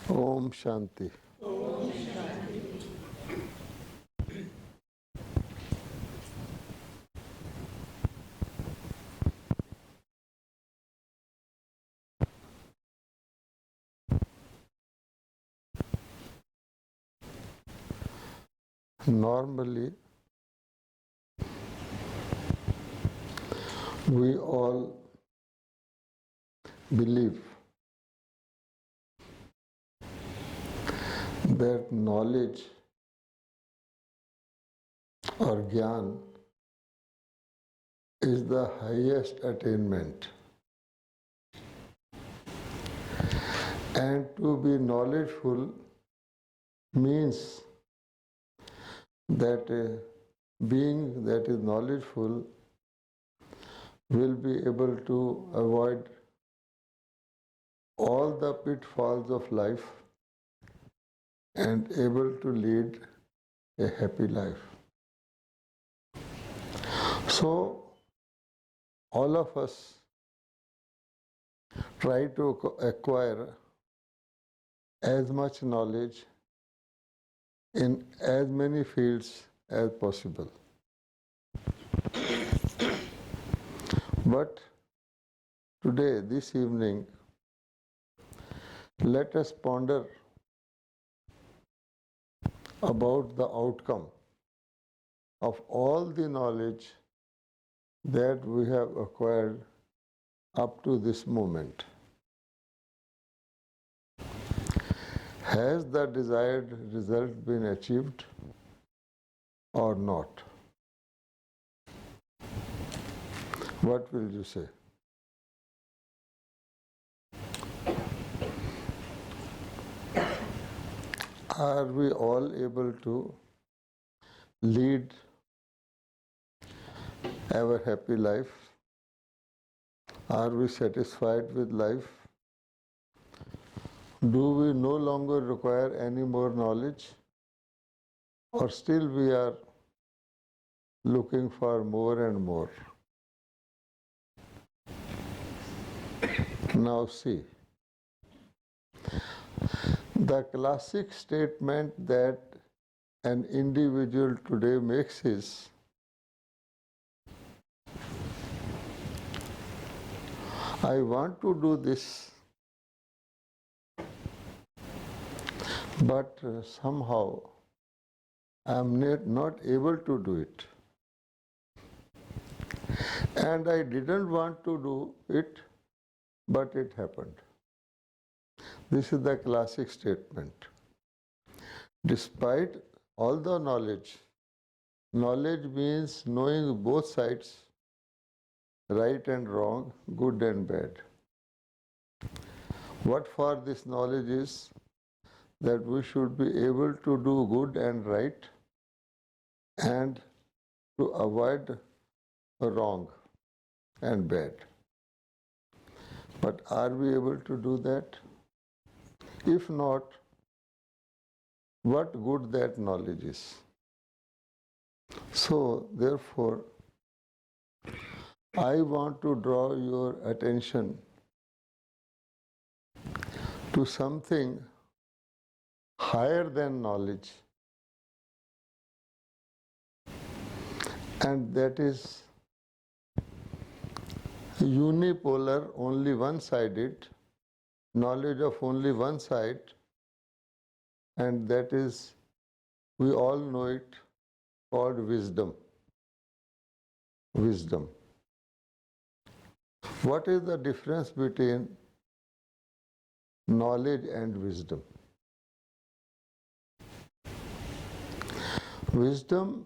Om Shanti. Normally, we all believe that knowledge or gyan is the highest attainment. And to be knowledgeful means that a being that is knowledgeful will be able to avoid all the pitfalls of life and able to lead a happy life. So, all of us try to acquire as much knowledge in as many fields as possible. But today, this evening, let us ponder about the outcome of all the knowledge that we have acquired up to this moment. Has the desired result been achieved or not? What will you say? Are we all able to lead our happy life? Are we satisfied with life? Do we no longer require any more knowledge? Or still we are looking for more and more? Now see, the classic statement that an individual today makes is, I want to do this, but somehow I am not able to do it. And I didn't want to do it, but it happened. This is the classic statement. Despite all the knowledge, knowledge means knowing both sides, right and wrong, good and bad. What for this knowledge is that we should be able to do good and right and to avoid wrong and bad. But are we able to do that? If not, what good that knowledge is? So, therefore, I want to draw your attention to something higher than knowledge, and that is unipolar, only one-sided, knowledge of only one side, and that is, we all know it, called wisdom. Wisdom. What is the difference between knowledge and wisdom? Wisdom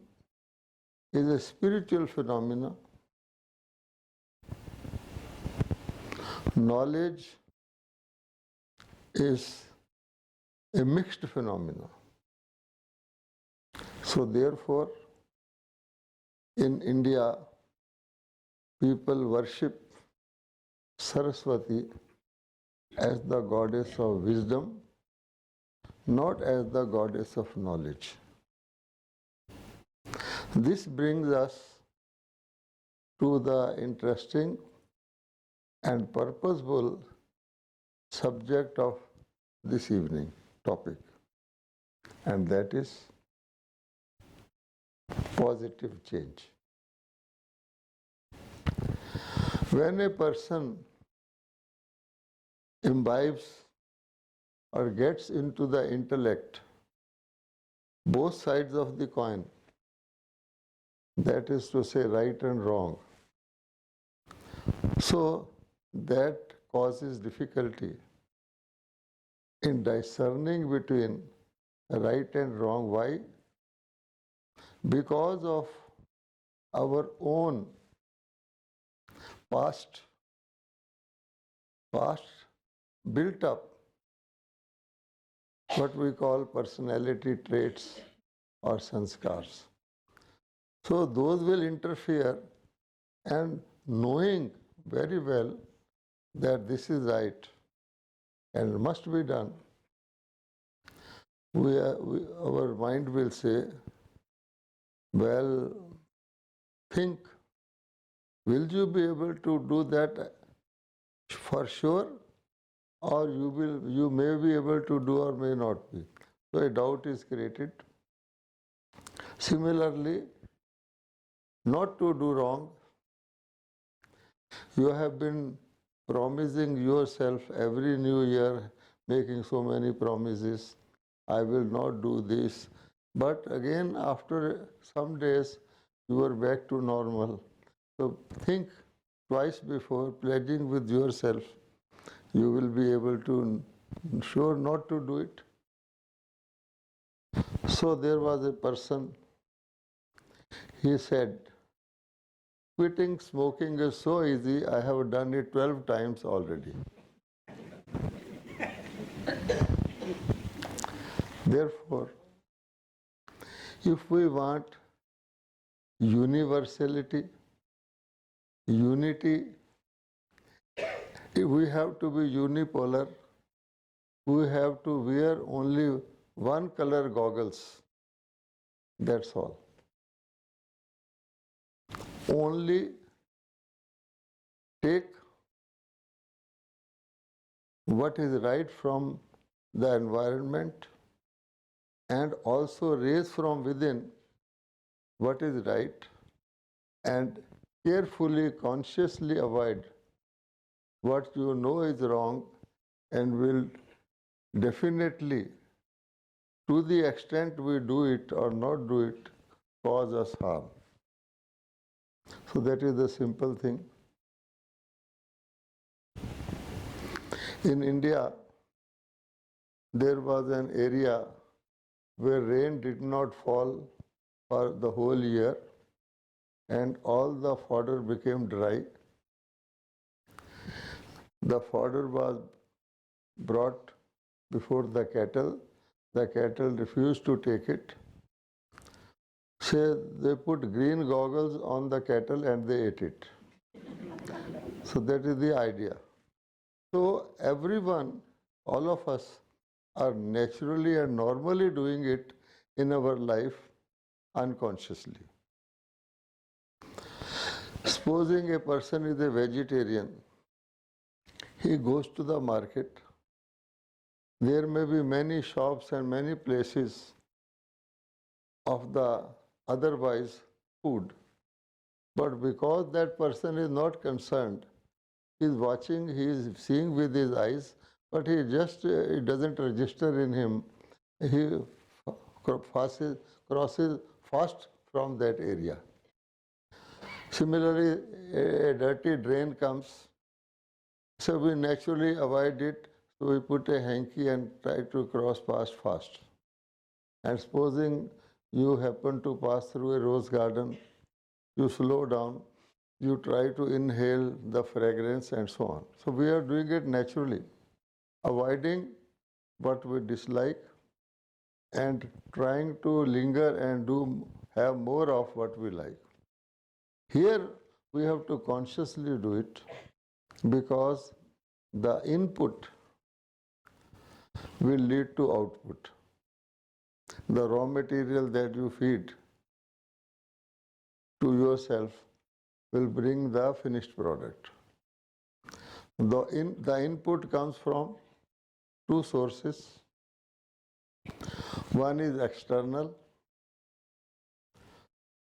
is a spiritual phenomena. Knowledge is a mixed phenomena. So therefore, in India, people worship Saraswati as the goddess of wisdom, not as the goddess of knowledge. This brings us to the interesting and purposeful subject of this evening topic, and that is positive change. When a person imbibes or gets into the intellect both sides of the coin, that is to say, right and wrong, so that causes difficulty in discerning between right and wrong. Why? Because of our own past built up what we call personality traits or sanskars. So those will interfere, and knowing very well that this is right and must be done, our mind will say, well, think, will you be able to do that for sure, or you may be able to do or may not be. So a doubt is created. Similarly, not to do wrong, you have been promising yourself every new year, making so many promises, I will not do this. But again, after some days, you are back to normal. So think twice before pledging with yourself. You will be able to sure not to do it. So there was a person, he said, quitting smoking is so easy, I have done it 12 times already. Therefore, if we want universality, unity, we have to be unipolar. We have to wear only one color goggles. That's all. Only take what is right from the environment and also raise from within what is right, and carefully, consciously avoid what you know is wrong and will definitely, to the extent we do it or not do it, cause us harm. So that is the simple thing. In India, there was an area where rain did not fall for the whole year and all the fodder became dry. The fodder was brought before the cattle. The cattle refused to take it. So they put green goggles on the cattle and they ate it. So that is the idea. So everyone, all of us, are naturally and normally doing it in our life unconsciously. Supposing a person is a vegetarian, he goes to the market. There may be many shops and many places of the otherwise food. But because that person is not concerned, he is watching, he is seeing with his eyes, but it doesn't register in him. He crosses fast from that area. Similarly, a dirty drain comes, so we naturally avoid it, so we put a hanky and try to cross past fast. And supposing you happen to pass through a rose garden, you slow down, you try to inhale the fragrance and so on. So we are doing it naturally, avoiding what we dislike and trying to linger and have more of what we like. Here we have to consciously do it because the input will lead to output. The raw material that you feed to yourself will bring the finished product. The input comes from two sources. One is external,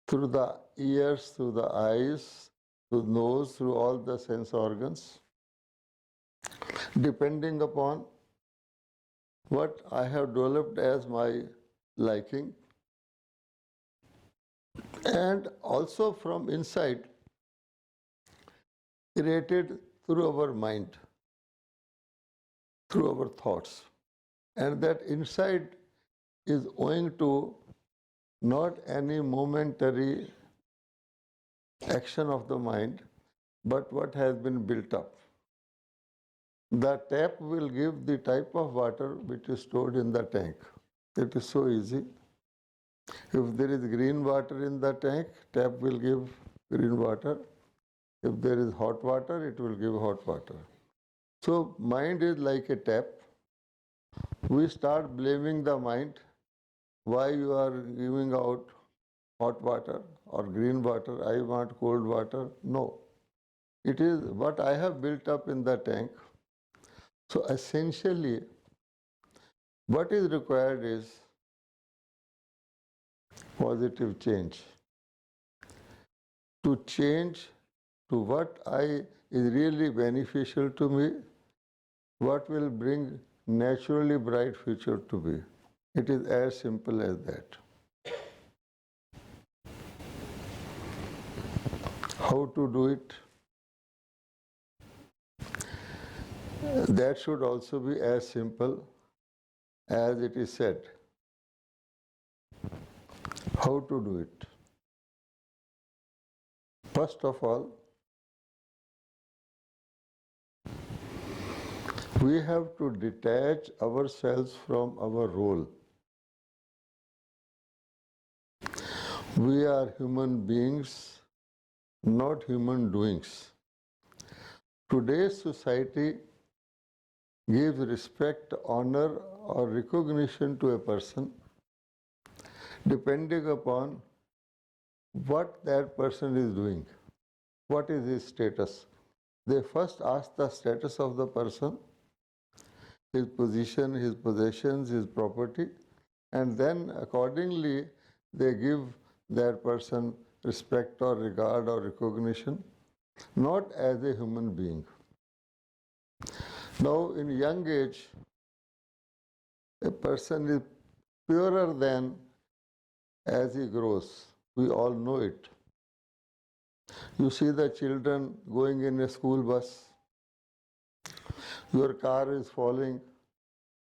through the ears, through the eyes, through nose, through all the sense organs, depending upon what I have developed as my liking, and also from inside, created through our mind, through our thoughts. And that inside is owing to not any momentary action of the mind, but what has been built up. The tap will give the type of water which is stored in the tank. It is so easy. If there is green water in the tank, tap will give green water. If there is hot water, it will give hot water. So mind is like a tap. We start blaming the mind why you are giving out hot water or green water, I want cold water. No. It is what I have built up in the tank. So essentially, what is required is positive change. To change to what is really beneficial to me, what will bring naturally bright future to be. It is as simple as that. How to do it? That should also be as simple as it is said. How to do it? First of all, we have to detach ourselves from our role. We are human beings, not human doings. Today's society gives respect, honor, or recognition to a person depending upon what that person is doing, what is his status. They first ask the status of the person, his position, his possessions, his property, and then accordingly they give that person respect or regard or recognition, not as a human being. Now, in young age, a person is purer than as he grows. We all know it. You see the children going in a school bus, your car is falling,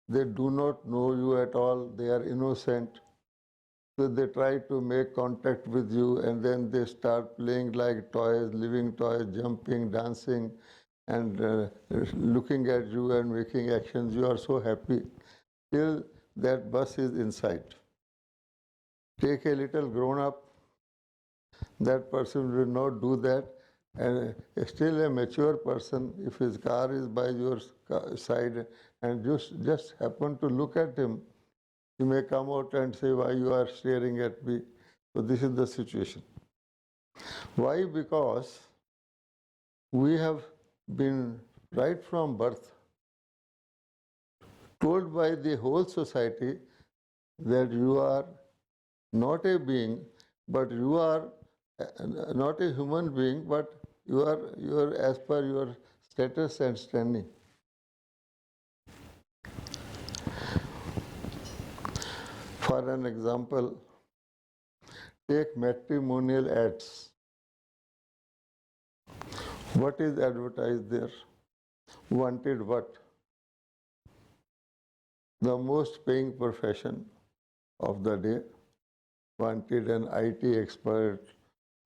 they do not know you at all, they are innocent. So they try to make contact with you and then they start playing like toys, living toys, jumping, dancing, and looking at you and making actions. You are so happy till that bus is inside. Take a little grown up, that person will not do that, and still a mature person, if his car is by your side and just happen to look at him, he may come out and say, why you are staring at me? So this is the situation. Why? Because we have been right from birth told by the whole society that you are not a being, but you are not a human being, but you are as per your status and standing. For an example, take matrimonial ads. What is advertised there? Wanted what? The most paying profession of the day. Wanted an IT expert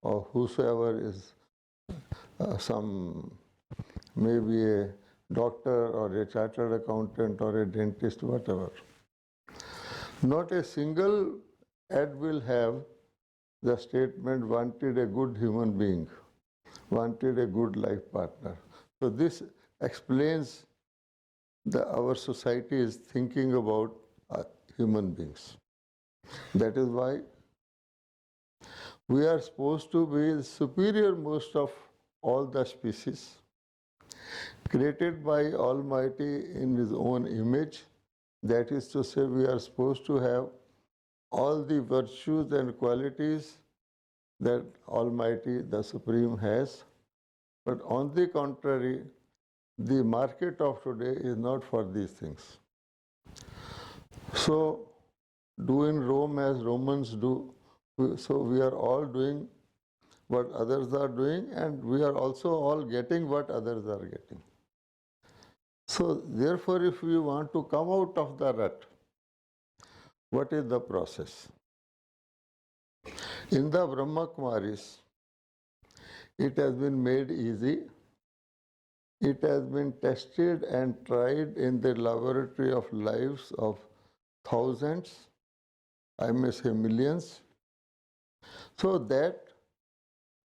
or whosoever is maybe a doctor or a chartered accountant or a dentist, whatever. Not a single ad will have the statement wanted a good human being, wanted a good life partner. So this explains our society is thinking about human beings. That is why we are supposed to be the superior most of all the species. created by Almighty in His own image. That is to say, we are supposed to have all the virtues and qualities that Almighty, the Supreme, has. But on the contrary, the market of today is not for these things. So, do in Rome as Romans do. So, we are all doing what others are doing, and we are also all getting what others are getting. So, therefore, if we want to come out of the rut, what is the process? In the Brahma Kumaris, it has been made easy. It has been tested and tried in the laboratory of lives of thousands, I may say millions, so that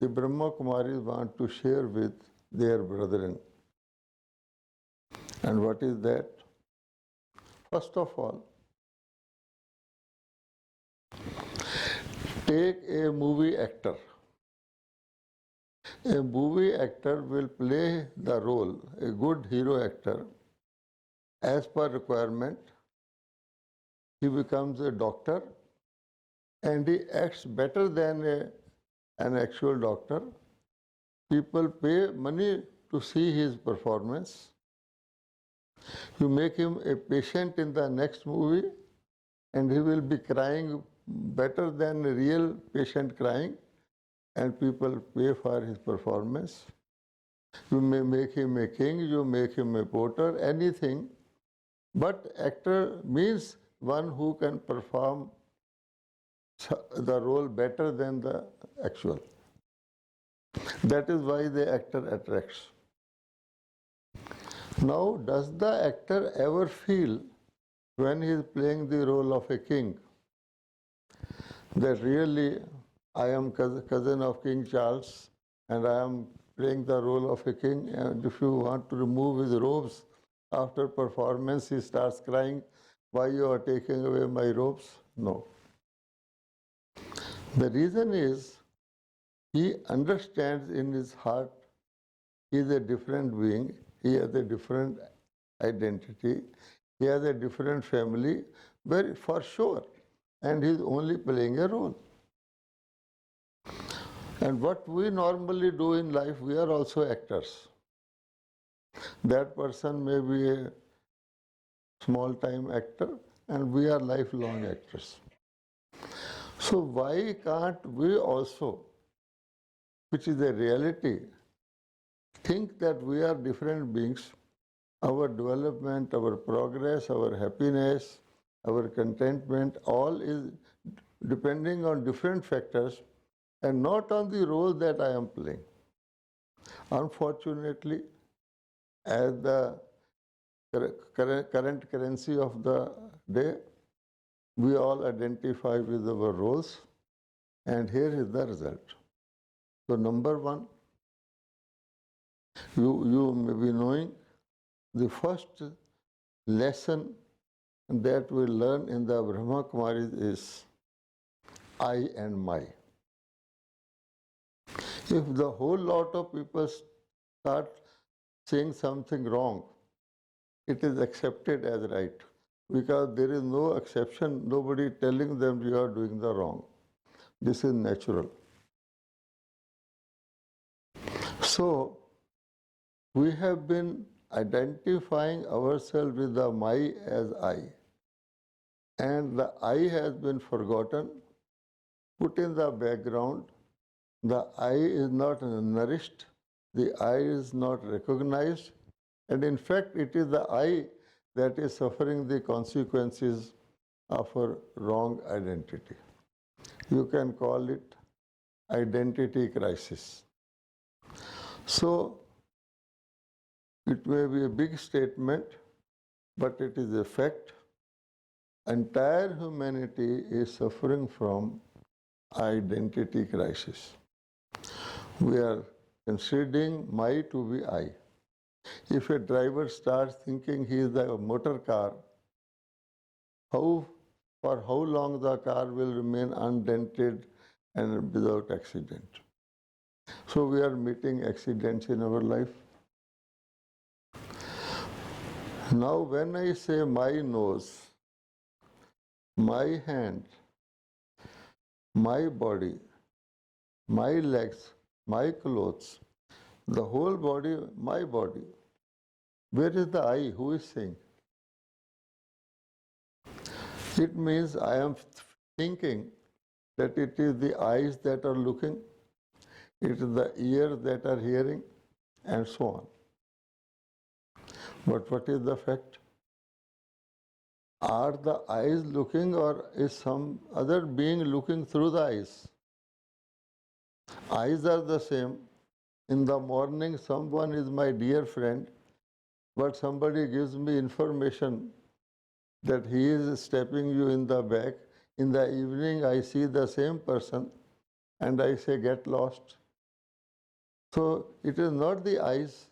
the Brahma Kumaris want to share with their brethren. And what is that? First of all, take a movie actor. A movie actor will play the role, a good hero actor, as per requirement. He becomes a doctor and he acts better than an actual doctor. People pay money to see his performance. You make him a patient in the next movie and he will be crying better than a real patient crying, and people pay for his performance. You may make him a king, you make him a porter, anything, but actor means one who can perform the role better than the actual. That is why the actor attracts. Now, does the actor ever feel when he is playing the role of a king that really I am cousin of King Charles and I am playing the role of a king, and if you want to remove his robes after performance, he starts crying, why you are taking away my robes? No. The reason is he understands in his heart he is a different being, he has a different identity, he has a different family, very for sure, and he is only playing a role. And what we normally do in life, we are also actors. That person may be a small time actor and we are lifelong actors. So why can't we also, which is a reality, think that we are different beings, our development, our progress, our happiness, our contentment, all is depending on different factors and not on the role that I am playing. Unfortunately, as the current currency of the day, we all identify with our roles, and here is the result. So, number one, you may be knowing the first lesson that we learn in the Brahma Kumaris is I and my. If the whole lot of people start saying something wrong, it is accepted as right because there is no exception, nobody telling them you are doing the wrong. This is natural. So, we have been identifying ourselves with the my as I, and the I has been forgotten, put in the background. The I is not nourished, the I is not recognized, and in fact, it is the I that is suffering the consequences of a wrong identity. You can call it identity crisis. So, it may be a big statement, but it is a fact. Entire humanity is suffering from identity crisis. We are considering my to be I. If a driver starts thinking he is a motor car, for how long the car will remain undented and without accident? So we are meeting accidents in our life. Now, when I say my nose, my hand, my body, my legs, my clothes, the whole body, my body, where is the I? Who is saying? It means I am thinking that it is the eyes that are looking, it is the ears that are hearing, and so on. But what is the fact? Are the eyes looking, or is some other being looking through the eyes? Eyes are the same. In the morning, someone is my dear friend, but somebody gives me information that he is stepping you in the back. In the evening, I see the same person and I say, get lost. So it is not the eyes,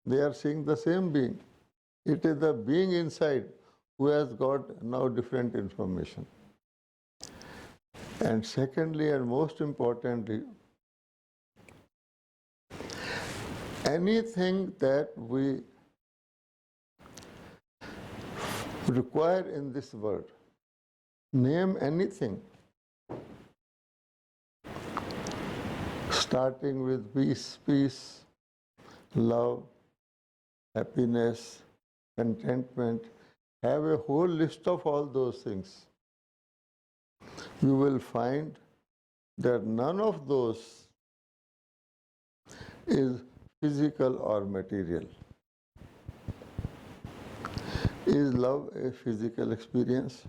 they are seeing the same being. It is the being inside who has got now different information. And secondly, and most importantly, anything that we require in this world, name anything, starting with peace, love, happiness, contentment, have a whole list of all those things. You will find that none of those is physical or material. Is love a physical experience?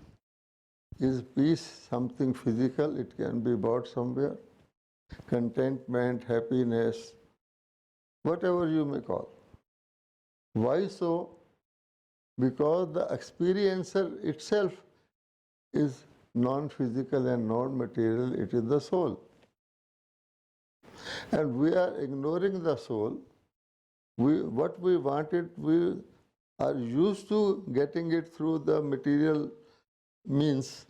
Is peace something physical? It can be bought somewhere. Contentment, happiness, whatever you may call. Why so? Because the experiencer itself is non-physical and non-material, it is the soul. And we are ignoring the soul. What we wanted, we are used to getting it through the material means.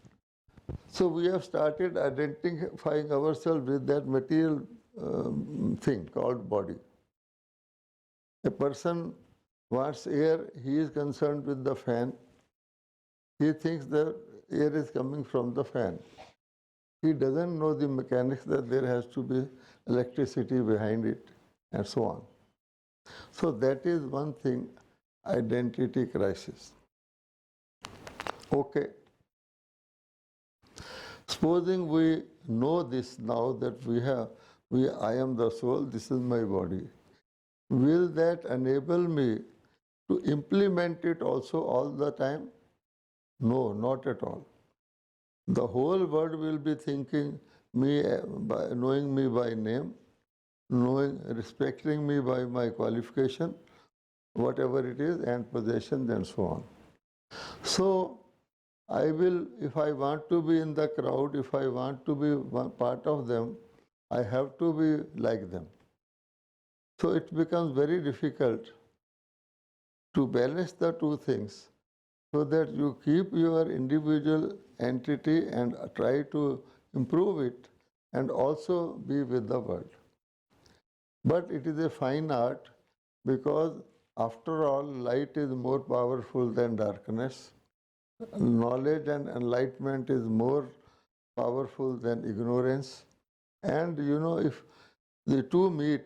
So we have started identifying ourselves with that material thing called body. A person wants air, he is concerned with the fan. He thinks the air is coming from the fan. He doesn't know the mechanics that there has to be electricity behind it and so on. So that is one thing, identity crisis. Okay. Supposing we know this now that I am the soul, this is my body. Will that enable me to implement it also all the time? No, not at all. The whole world will be thinking me, knowing me by name, respecting me by my qualification, whatever it is, and possessions and so on. So I will, if I want to be in the crowd, if I want to be one part of them, I have to be like them. So it becomes very difficult to balance the two things so that you keep your individual entity and try to improve it and also be with the world. But it is a fine art because after all, light is more powerful than darkness. Knowledge and enlightenment is more powerful than ignorance. And if the two meet,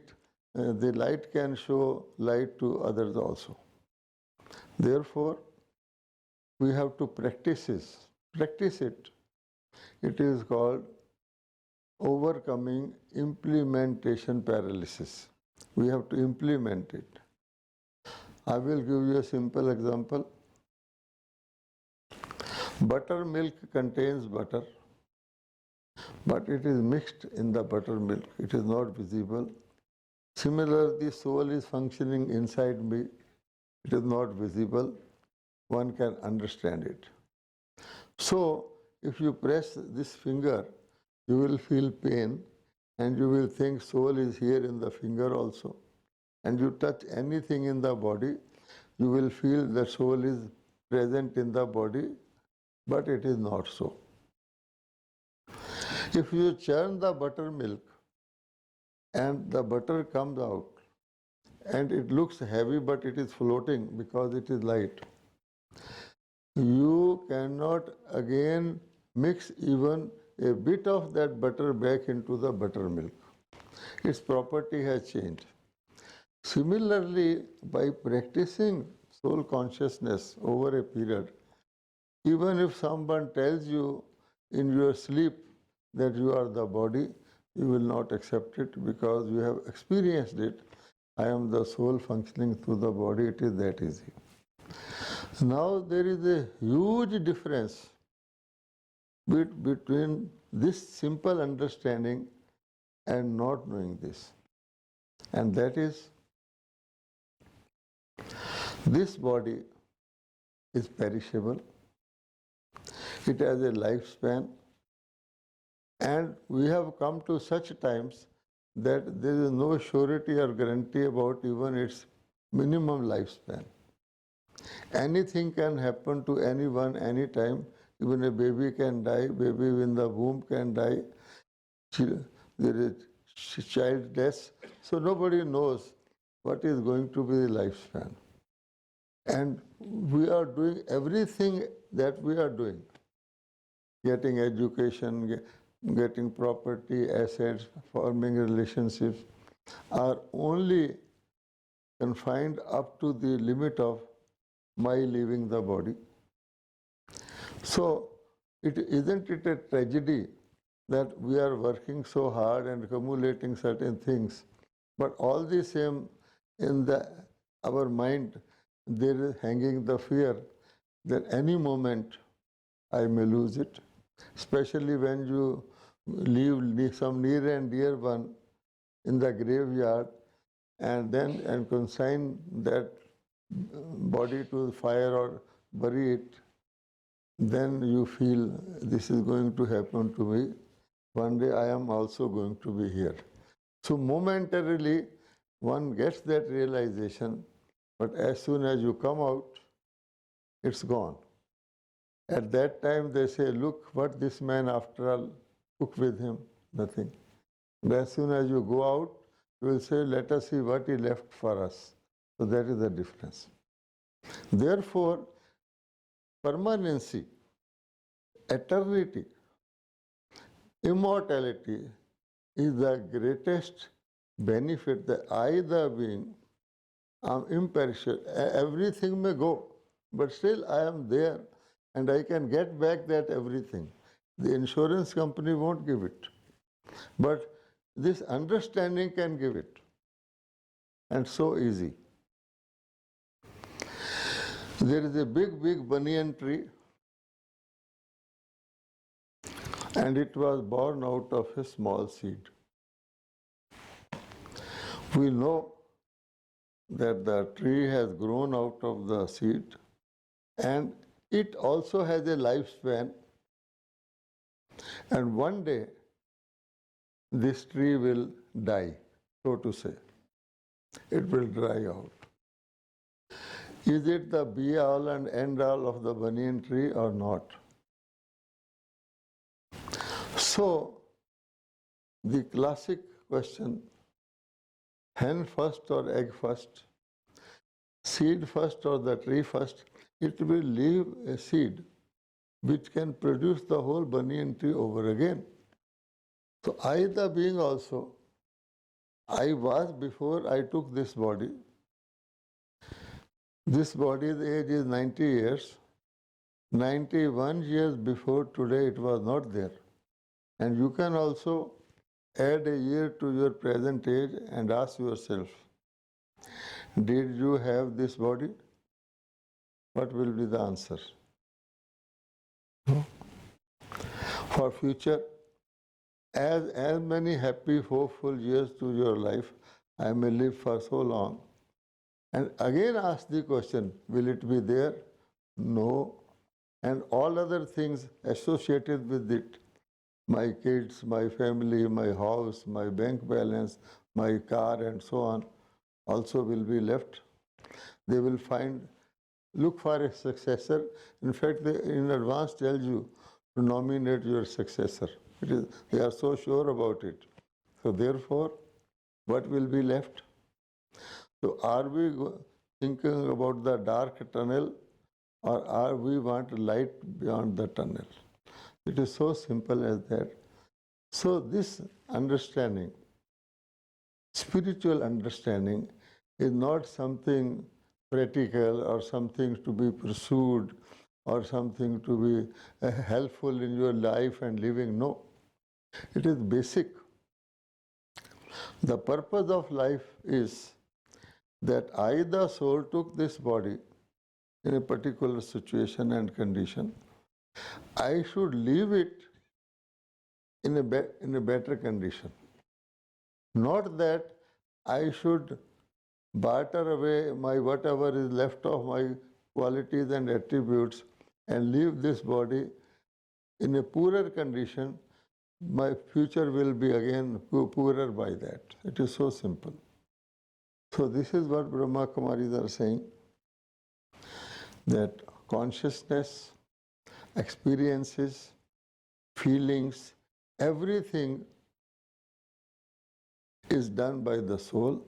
the light can show light to others also. Therefore, we have to practice it. It is called overcoming implementation paralysis. We have to implement it. I will give you a simple example. Buttermilk contains butter, but it is mixed in the buttermilk. It is not visible. Similarly, the soul is functioning inside me. It is not visible. One can understand it. So, if you press this finger, you will feel pain and you will think soul is here in the finger also. And you touch anything in the body, you will feel the soul is present in the body, but it is not so. If you churn the buttermilk and the butter comes out, and it looks heavy, but it is floating because it is light. You cannot again mix even a bit of that butter back into the buttermilk. Its property has changed. Similarly, by practicing soul consciousness over a period, even if someone tells you in your sleep that you are the body, you will not accept it because you have experienced it. I am the soul functioning through the body, it is that easy. Now there is a huge difference between this simple understanding and not knowing this. And that is, this body is perishable, it has a lifespan, and we have come to such times that there is no surety or guarantee about even its minimum lifespan. Anything can happen to anyone, anytime. Even a baby can die, baby in the womb can die, there is child death. So nobody knows what is going to be the lifespan. And we are doing everything that we are doing. Getting education, getting property, assets, forming relationships are only confined up to the limit of my leaving the body. So, isn't it a tragedy that we are working so hard and accumulating certain things, but all the same in our mind there is hanging the fear that any moment I may lose it, especially when you leave some near and dear one in the graveyard and consign that body to the fire or bury it, then you feel this is going to happen to me. One day I am also going to be here. So momentarily one gets that realization, but as soon as you come out, it's gone. At that time they say, look what this man after all took with him, nothing. But as soon as you go out, you will say, let us see what he left for us. So that is the difference. Therefore, permanency, eternity, immortality is the greatest benefit that I, the being, am imperishable. Everything may go, but still I am there and I can get back that everything. The insurance company won't give it, but this understanding can give it. And so easy. There is a big banyan tree, and it was born out of a small seed. We know that the tree has grown out of the seed, and it also has a lifespan, and one day this tree will die, so to say. It will dry out. Is it the be all and end all of the banyan tree or not? So, the classic question, hen first or egg first, seed first or the tree first, it will leave a seed which can produce the whole banyan tree over again. So I, the being also, I was before I took this body. This body's age is 90 years. 91 years before today it was not there. And you can also add a year to your present age and ask yourself, did you have this body? What will be the answer? For future, as many happy, hopeful years to your life, I may live for so long. And again ask the question, will it be there? No. And all other things associated with it, my kids, my family, my house, my bank balance, my car and so on, also will be left. They will look for a successor. In fact, they in advance tell you to nominate your successor. They are so sure about it. So therefore, what will be left? So are we thinking about the dark tunnel, or are we want light beyond the tunnel? It is so simple as that. So this understanding, spiritual understanding, is not something practical or something to be pursued or something to be helpful in your life and living. No, it is basic. The purpose of life is that I, the soul, took this body in a particular situation and condition. I should leave it in a better condition. Not that I should barter away my whatever is left of my qualities and attributes and leave this body in a poorer condition. My future will be again poorer by that. It is so simple. So this is what Brahma Kumaris are saying, that consciousness, experiences, feelings, everything is done by the soul,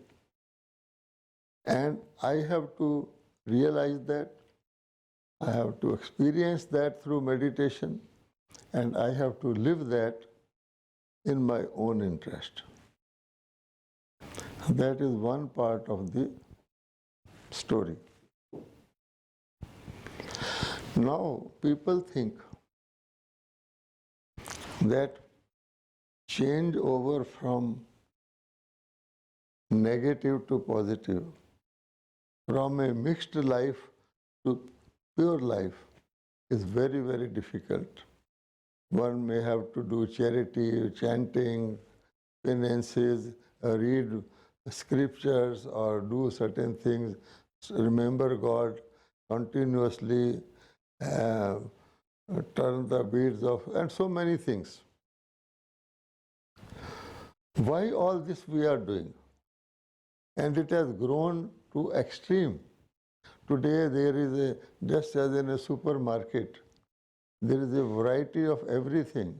and I have to realize that, I have to experience that through meditation, and I have to live that in my own interest. That is one part of the story. Now, people think that change over from negative to positive, from a mixed life to pure life, is very, very difficult. One may have to do charity, chanting, penances, read scriptures, or do certain things, remember God continuously, turn the beads of, and so many things. Why all this we are doing? And it has grown to extreme. Today there is a, just as in a supermarket, there is a variety of everything.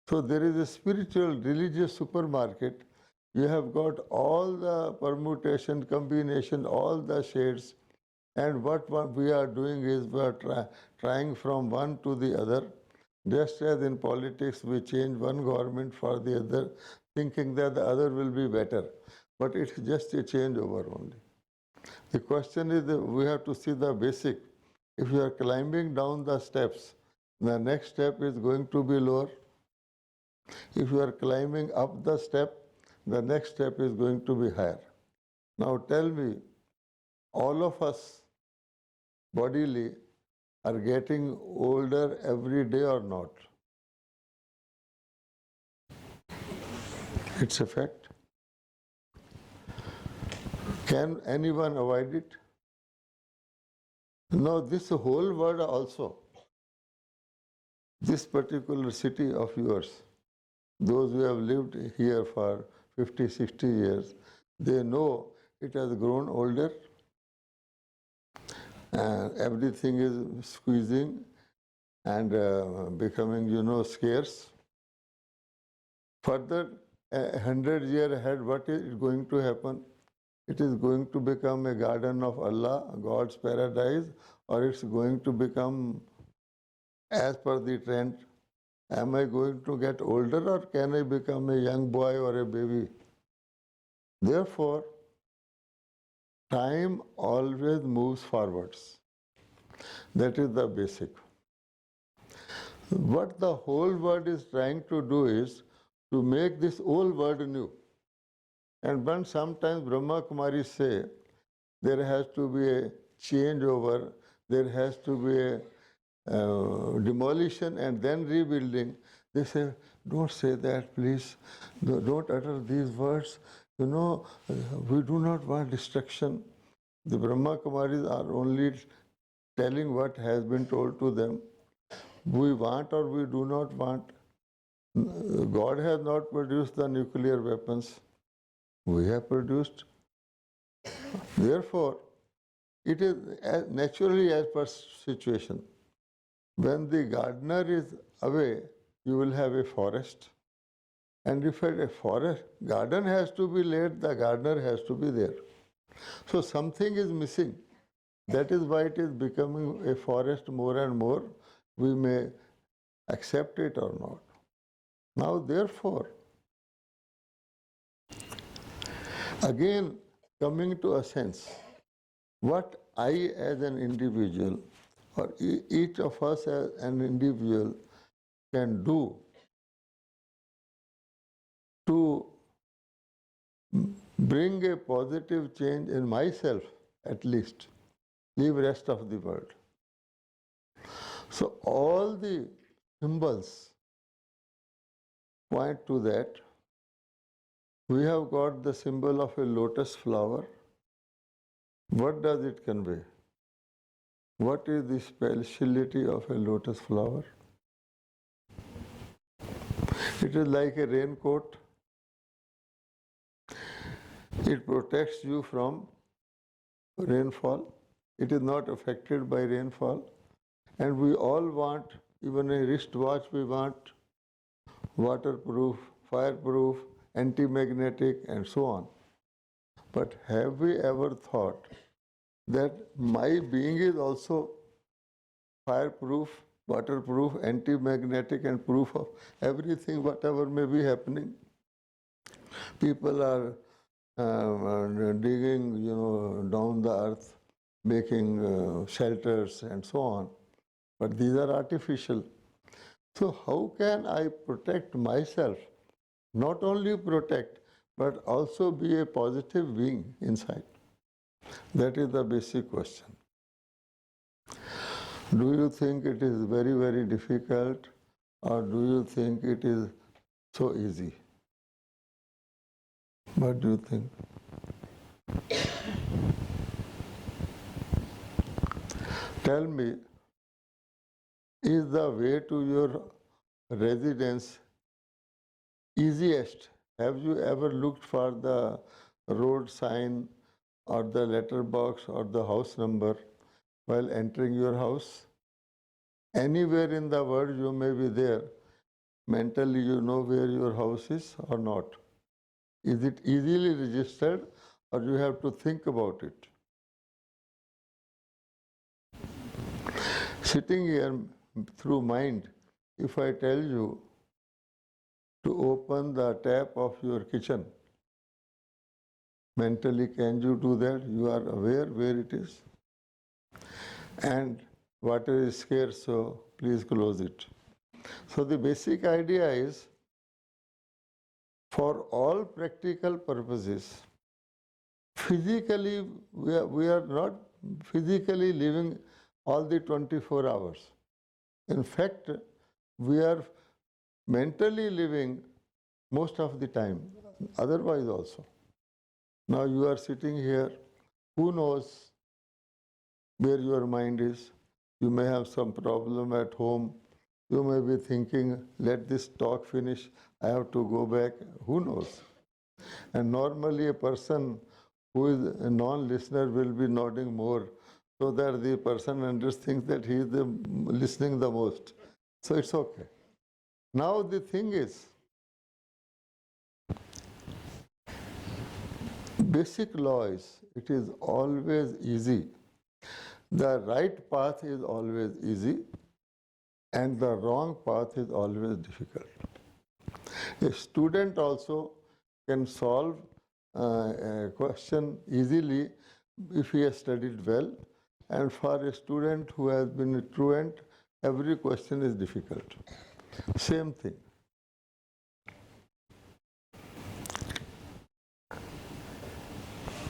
So there is a spiritual, religious supermarket. You have got all the permutation, combination, all the shades. And what we are doing is we are trying from one to the other. Just as in politics, we change one government for the other, thinking that the other will be better. But it's just a changeover only. The question is that we have to see the basic. If you are climbing down the steps, the next step is going to be lower. If you are climbing up the step, the next step is going to be higher. Now tell me, all of us bodily are getting older every day or not? It's a fact. Can anyone avoid it? No, this whole world also, this particular city of yours, those who have lived here for 50, 60 years, they know it has grown older and everything is squeezing and becoming, scarce. Further, 100 years ahead, what is going to happen? It is going to become a garden of Allah, God's paradise, or it's going to become, as per the trend, am I going to get older or can I become a young boy or a baby? Therefore, time always moves forwards. That is the basic. What the whole world is trying to do is to make this whole world new. And when sometimes Brahma Kumaris say there has to be a changeover, there has to be a demolition and then rebuilding, they say, don't say that, please. Don't utter these words. We do not want destruction. The Brahma Kumaris are only telling what has been told to them. We want or we do not want. God has not produced the nuclear weapons. We have produced. Therefore, it is naturally as per situation. When the gardener is away, you will have a forest. And if a forest garden has to be laid, the gardener has to be there. So something is missing. That is why it is becoming a forest more and more. We may accept it or not. Now, therefore, again, coming to a sense, what I as an individual or each of us as an individual can do to bring a positive change in myself at least, leave rest of the world. So all the symbols point to that. We have got the symbol of a lotus flower. What does it convey? What is the speciality of a lotus flower? It is like a raincoat. It protects you from rainfall. It is not affected by rainfall. And we all want, even a wristwatch we want, waterproof, fireproof, anti-magnetic, and so on. But have we ever thought that my being is also fireproof, waterproof, anti-magnetic, and proof of everything, whatever may be happening? People are digging, down the earth, making shelters and so on. But these are artificial. So how can I protect myself? Not only protect, but also be a positive being inside. That is the basic question. Do you think it is very, very difficult, or do you think it is so easy? What do you think? Tell me, is the way to your residence easiest? Have you ever looked for the road sign or the letter box or the house number while entering your house? Anywhere in the world you may be there, mentally you know where your house is or not. Is it easily registered or you have to think about it? Sitting here through mind, if I tell you to open the tap of your kitchen, mentally can you do that? You are aware where it is? And water is scarce, so please close it. So the basic idea is, for all practical purposes, physically, we are not physically living all the 24 hours. In fact, we are mentally living most of the time, otherwise also. Now you are sitting here, who knows where your mind is? You may have some problem at home. You may be thinking, let this talk finish, I have to go back. Who knows? And normally a person who is a non-listener will be nodding more so that the person understands that he is listening the most. So it's okay. Now the thing is, basic law is, it is always easy. The right path is always easy and the wrong path is always difficult. A student also can solve a question easily if he has studied well, and for a student who has been a truant, every question is difficult. Same thing.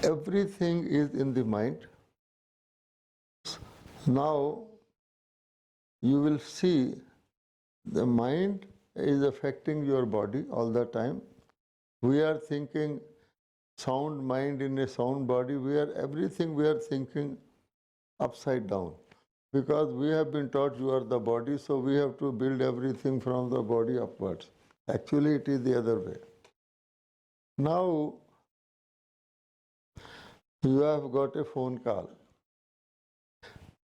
Everything is in the mind. Now you will see the mind is affecting your body all the time. We are thinking sound mind in a sound body. Everything we are thinking upside down. Because we have been taught you are the body, so we have to build everything from the body upwards. Actually, it is the other way. Now, you have got a phone call.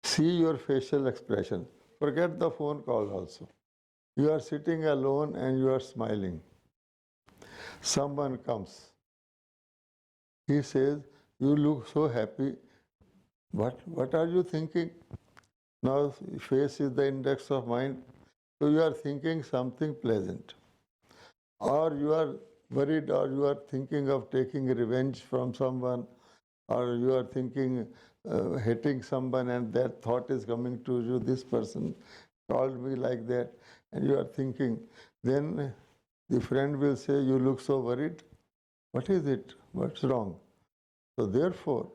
See your facial expression. Forget the phone call also. You are sitting alone and you are smiling. Someone comes. He says, you look so happy. What are you thinking? Now, face is the index of mind. So you are thinking something pleasant. Or you are worried, or you are thinking of taking revenge from someone, or you are thinking hating someone, and that thought is coming to you, this person called me like that, and you are thinking, then the friend will say, you look so worried. What is it? What's wrong? So therefore,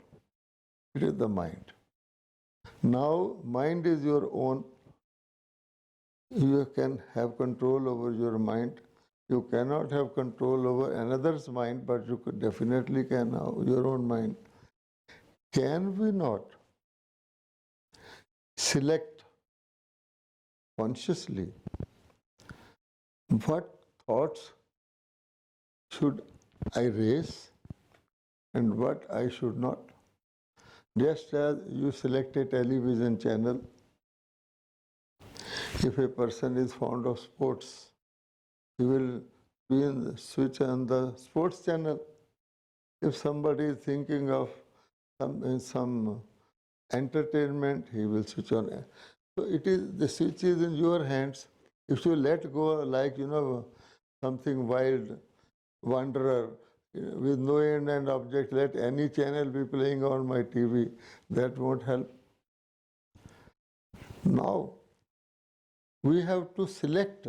it is the mind. Now, mind is your own. You can have control over your mind. You cannot have control over another's mind, but you could definitely can have your own mind. Can we not select consciously what thoughts should I raise and what I should not? Just as you select a television channel, if a person is fond of sports, he will be in the switch on the sports channel. If somebody is thinking of some entertainment, he will switch on. So it is, the switch is in your hands. If you let go, like something wild, wanderer, with no end and object, let any channel be playing on my TV, that won't help. Now, we have to select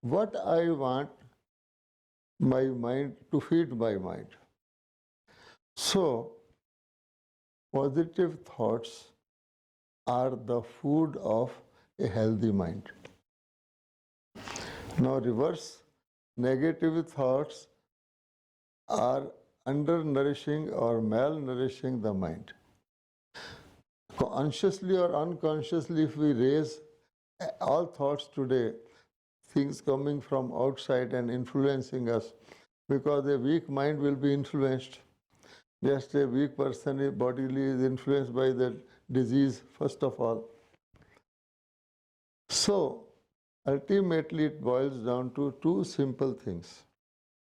what I want my mind to feed my mind. So, positive thoughts are the food of a healthy mind. Now, reverse, negative thoughts are undernourishing or malnourishing the mind. Consciously or unconsciously, if we raise all thoughts today, things coming from outside and influencing us, because a weak mind will be influenced. Just a weak person bodily is influenced by the disease, first of all. So, ultimately, it boils down to two simple things.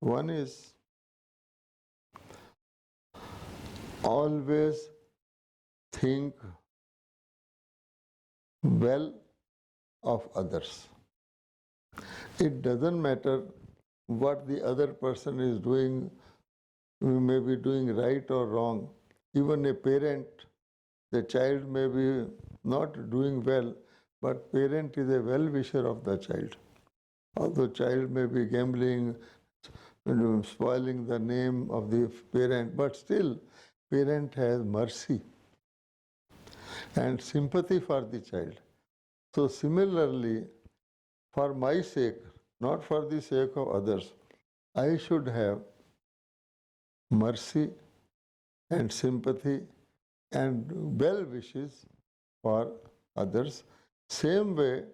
One is always think well of others. It doesn't matter what the other person is doing, we may be doing right or wrong. Even a parent, the child may be not doing well, but parent is a well-wisher of the child. Although child may be gambling, spoiling the name of the parent, but still parent has mercy and sympathy for the child. So similarly, for my sake, not for the sake of others, I should have mercy and sympathy and well wishes for others, same way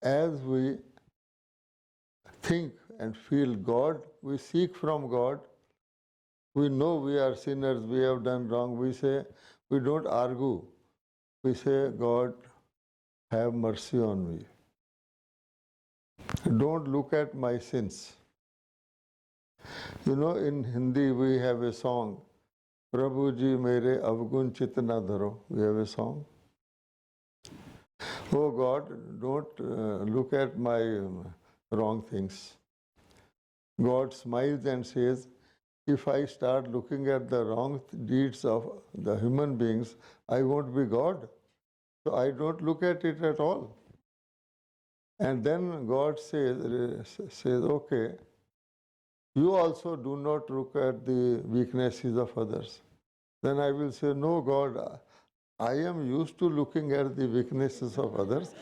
as we think and feel God, we seek from God. We know we are sinners, we have done wrong. We say, we don't argue. We say, God, have mercy on me. Don't look at my sins. In Hindi we have a song, Prabhu ji mere avgun chit na dharo. We have a song. Oh God, don't look at my wrong things. God smiles and says, if I start looking at the wrong deeds of the human beings, I won't be God. So I don't look at it at all. And then God says, okay, you also do not look at the weaknesses of others. Then I will say, no, God, I am used to looking at the weaknesses of others,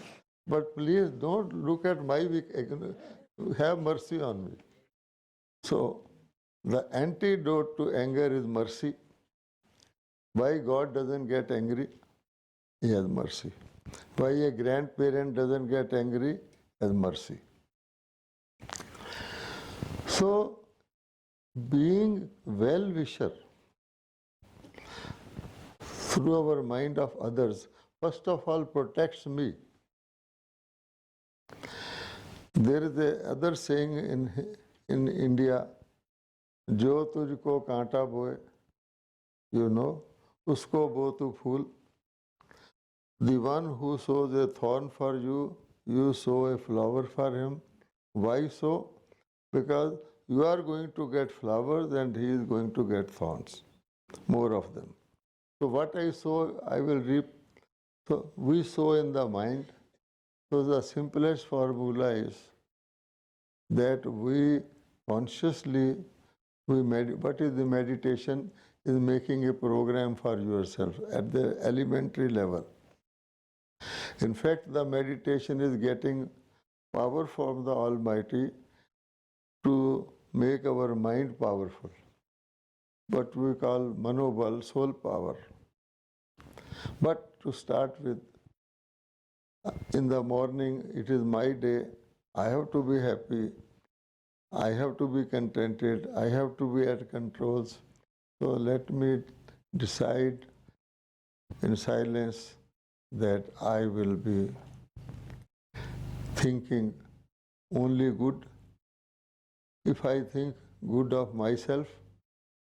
but please don't look at my weakness. Have mercy on me. So, the antidote to anger is mercy. Why God doesn't get angry? He has mercy. Why a grandparent doesn't get angry? Has mercy. So, being well-wisher through our mind of others, first of all, protects me. There is a other saying in India, जो तुझको कांटा बोए you know, usko bo tu phool. The one who sows a thorn for you, you sow a flower for him. Why so? Because you are going to get flowers and he is going to get thorns, more of them. So what I sow, I will reap. So we sow in the mind. So the simplest formula is that we consciously, what is the meditation? Is making a program for yourself at the elementary level. In fact, the meditation is getting power from the Almighty to make our mind powerful. What we call manobal, soul power. But to start with, in the morning, it is my day. I have to be happy. I have to be contented. I have to be at controls. So let me decide in silence that I will be thinking only good. If I think good of myself,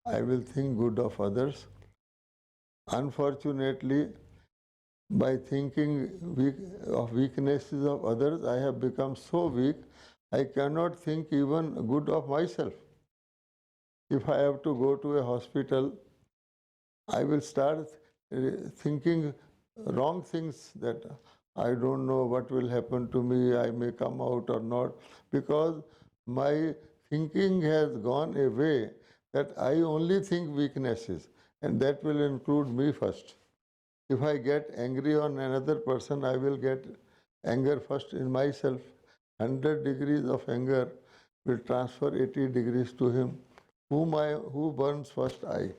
I will think good of others. Unfortunately, by thinking of weaknesses of others, I have become so weak, I cannot think even good of myself. If I have to go to a hospital, I will start thinking wrong things that I don't know what will happen to me, I may come out or not, because my thinking has gone away that I only think weaknesses, and that will include me first. If I get angry on another person, I will get anger first in myself. 100 degrees of anger will transfer 80 degrees to him. Who burns first? I.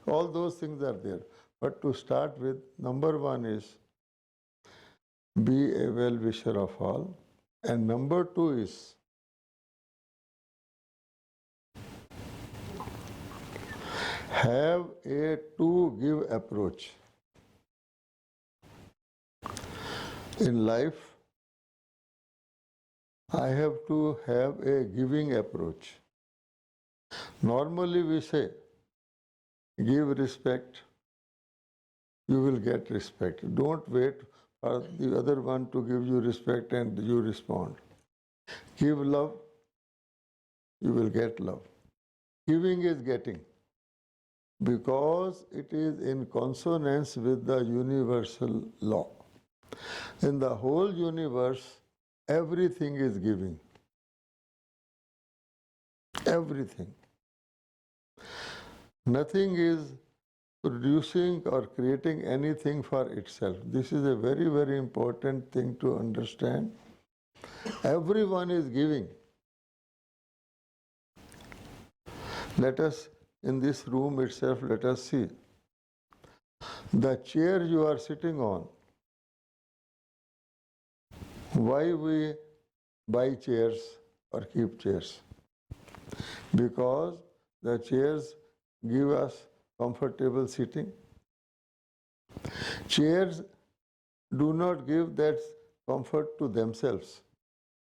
All those things are there. But to start with, number one is be a well-wisher of all. And number two is have a to-give approach. In life, I have to have a giving approach. Normally we say, give respect, you will get respect. Don't wait for the other one to give you respect and you respond. Give love, you will get love. Giving is getting because it is in consonance with the universal law. In the whole universe, everything is giving. Everything. Nothing is producing or creating anything for itself. This is a very, very important thing to understand. Everyone is giving. Let us, in this room itself, let us see. The chair you are sitting on, why we buy chairs or keep chairs? Because the chairs give us comfortable sitting. Chairs do not give that comfort to themselves.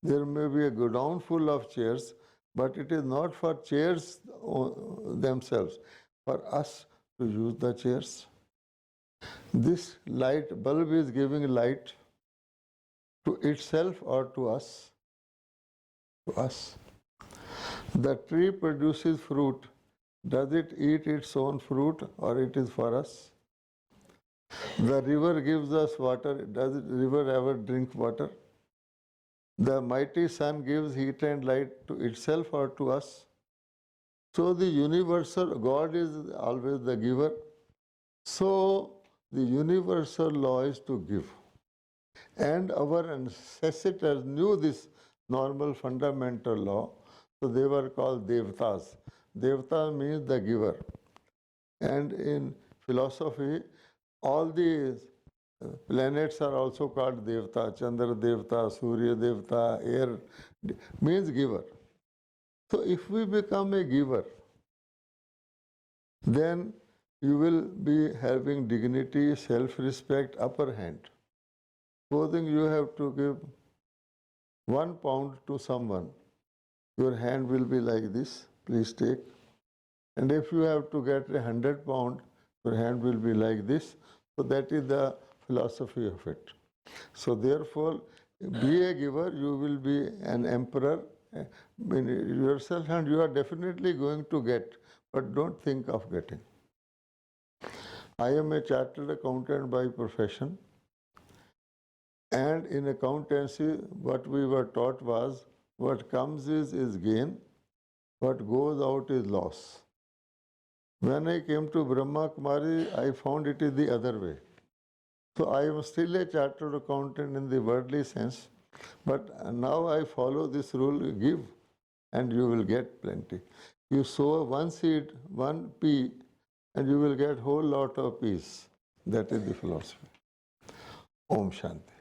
There may be a godown full of chairs, but it is not for chairs themselves, for us to use the chairs. This light bulb is giving light to itself or to us? To us. The tree produces fruit. Does it eat its own fruit or it is for us? The river gives us water. Does the river ever drink water? The mighty sun gives heat and light to itself or to us? So the universal God is always the giver. So the universal law is to give. And our ancestors knew this normal fundamental law, so they were called Devtas. Devta means the giver. And in philosophy, all these planets are also called Devta. Chandra Devta, Surya Devta, air means giver. So if we become a giver, then you will be having dignity, self-respect, upper hand. Supposing you have to give 1 pound to someone, your hand will be like this, please take. And if you have to get 100 pound your hand will be like this. So that is the philosophy of it. So therefore, be a giver, you will be an emperor in yourself, and you are definitely going to get, but don't think of getting. I am a chartered accountant by profession, and in accountancy, what we were taught was what comes is gain, what goes out is loss. When I came to Brahma Kumari, I found it is the other way. So I am still a chartered accountant in the worldly sense, but now I follow this rule: give and you will get plenty. You sow one seed, one pea, and you will get whole lot of peas. That is the philosophy. Om Shanti.